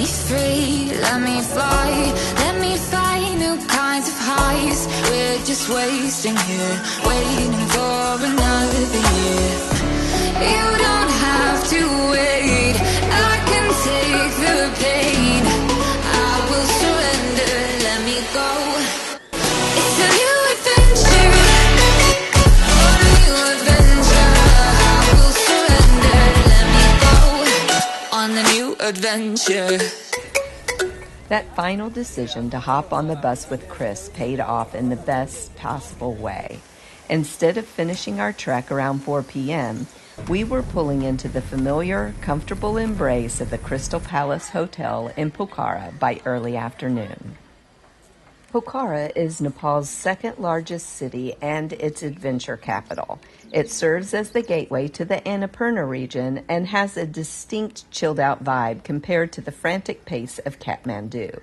free, let me fly, let me find new kinds of highs. We're just wasting here, waiting for another year. You don't have to wait, I can take the pain. I will surrender, let me go. It's a new adventure, a new adventure. I will surrender, let me go on the new adventure. That final decision to hop on the bus with Chris paid off in the best possible way. Instead of finishing our trek around 4 p.m., we were pulling into the familiar, comfortable embrace of the Crystal Palace Hotel in Pokhara by early afternoon. Pokhara is Nepal's second largest city and its adventure capital. It serves as the gateway to the Annapurna region and has a distinct chilled-out vibe compared to the frantic pace of Kathmandu.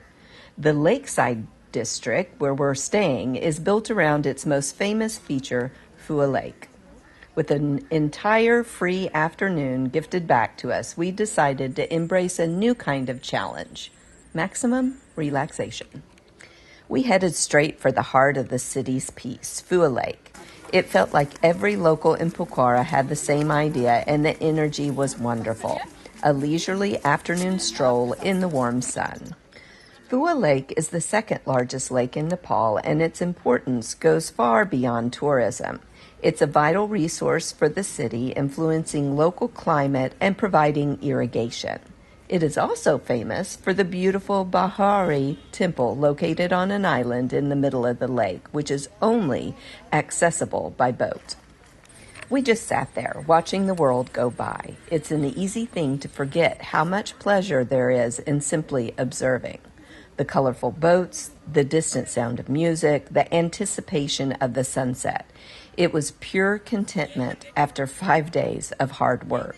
The Lakeside district, where we're staying, is built around its most famous feature, Phewa Lake. With an entire free afternoon gifted back to us, we decided to embrace a new kind of challenge: maximum relaxation. We headed straight for the heart of the city's peace, Phewa Lake. It felt like every local in Pokhara had the same idea, and the energy was wonderful. A leisurely afternoon stroll in the warm sun. Phewa Lake is the second largest lake in Nepal, and its importance goes far beyond tourism. It's a vital resource for the city, influencing local climate and providing irrigation. It is also famous for the beautiful Bhat temple located on an island in the middle of the lake, which is only accessible by boat. We just sat there, watching the world go by. It's an easy thing to forget how much pleasure there is in simply observing. The colorful boats, the distant sound of music, the anticipation of the sunset. It was pure contentment after 5 days of hard work.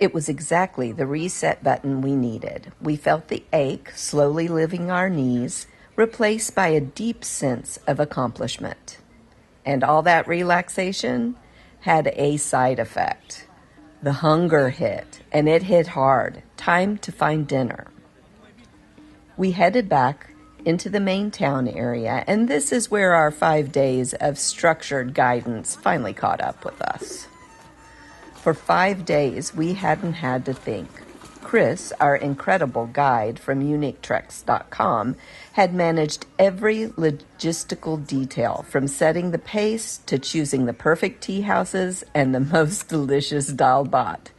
It was exactly the reset button we needed. We felt the ache slowly leaving our knees, replaced by a deep sense of accomplishment. And all that relaxation had a side effect. The hunger hit, and it hit hard. Time to find dinner. We headed back into the main town area, and this is where our 5 days of structured guidance finally caught up with us. For 5 days, we hadn't had to think. Chris, our incredible guide from uniquetreks.com, had managed every logistical detail, from setting the pace to choosing the perfect tea houses and the most delicious dal bhat.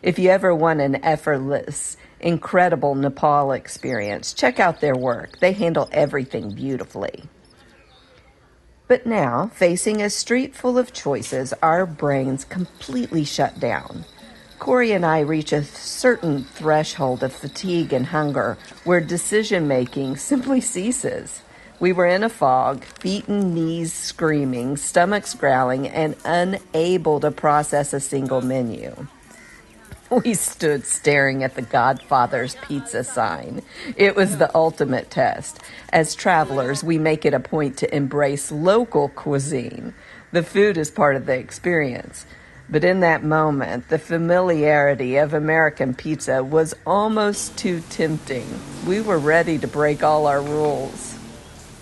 If you ever want an effortless, incredible Nepal experience, check out their work. They handle everything beautifully. But now, facing a street full of choices, our brains completely shut down. Corey and I reach a certain threshold of fatigue and hunger where decision-making simply ceases. We were in a fog, feet and knees screaming, stomachs growling, and unable to process a single menu. We stood staring at the Godfather's pizza sign. It was the ultimate test. As travelers, we make it a point to embrace local cuisine. The food is part of the experience. But in that moment, the familiarity of American pizza was almost too tempting. We were ready to break all our rules.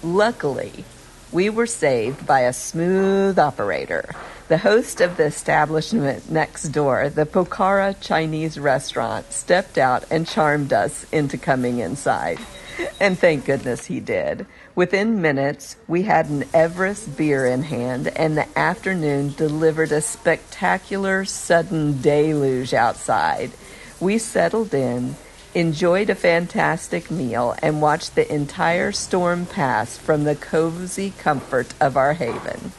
Luckily, we were saved by a smooth operator. The host of the establishment next door, the Pokhara Chinese restaurant, stepped out and charmed us into coming inside. And thank goodness he did. Within minutes, we had an Everest Beer in hand, and the afternoon delivered a spectacular sudden deluge outside. We settled in, enjoyed a fantastic meal, and watched the entire storm pass from the cozy comfort of our haven.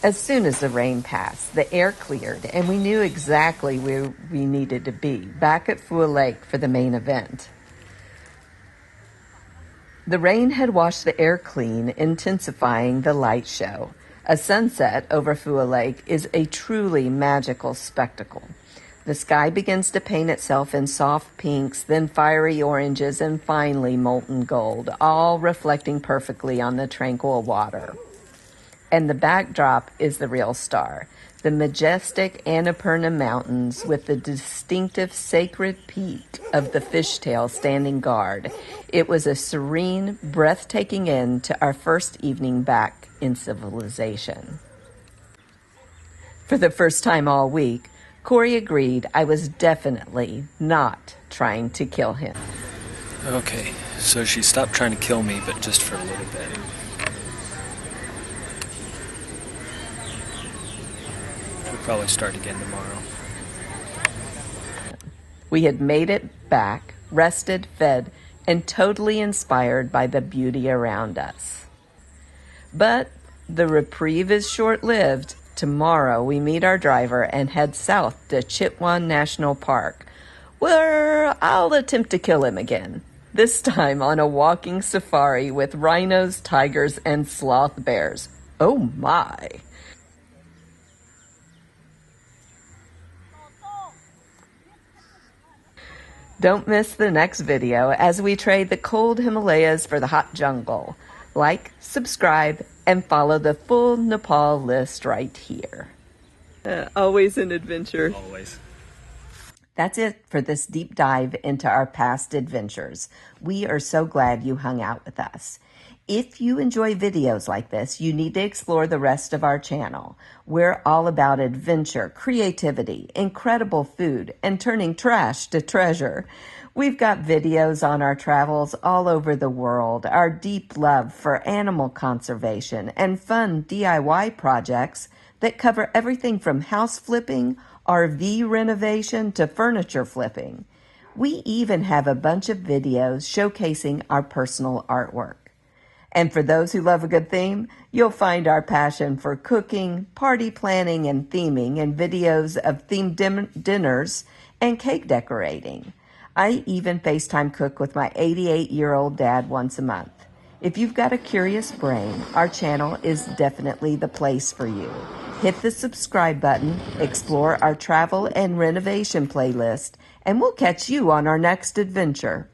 As soon as the rain passed, the air cleared, and we knew exactly where we needed to be, back at Phewa Lake for the main event. The rain had washed the air clean, intensifying the light show. A sunset over Phewa Lake is a truly magical spectacle. The sky begins to paint itself in soft pinks, then fiery oranges, and finally molten gold, all reflecting perfectly on the tranquil water. And the backdrop is the real star. The majestic Annapurna Mountains with the distinctive sacred peak of the fishtail standing guard. It was a serene, breathtaking end to our first evening back in civilization. For the first time all week, Corey agreed I was definitely not trying to kill him. Okay, so she stopped trying to kill me, but just for a little bit. We'll probably start again tomorrow. We had made it back, rested, fed, and totally inspired by the beauty around us. But the reprieve is short-lived. Tomorrow we meet our driver and head south to Chitwan National Park, where I'll attempt to kill him again, this time on a walking safari with rhinos, tigers, and sloth bears. Oh my! Don't miss the next video as we trade the cold Himalayas for the hot jungle. Like, subscribe, and follow the full Nepal list right here. Always an adventure. Always. That's it for this deep dive into our past adventures. We are so glad you hung out with us. If you enjoy videos like this, you need to explore the rest of our channel. We're all about adventure, creativity, incredible food, and turning trash to treasure. We've got videos on our travels all over the world, our deep love for animal conservation, and fun DIY projects that cover everything from house flipping, RV renovation, to furniture flipping. We even have a bunch of videos showcasing our personal artwork. And for those who love a good theme, you'll find our passion for cooking, party planning, and theming in videos of themed dinners and cake decorating. I even FaceTime cook with my 88-year-old dad once a month. If you've got a curious brain, our channel is definitely the place for you. Hit the subscribe button, explore our travel and renovation playlist, and we'll catch you on our next adventure.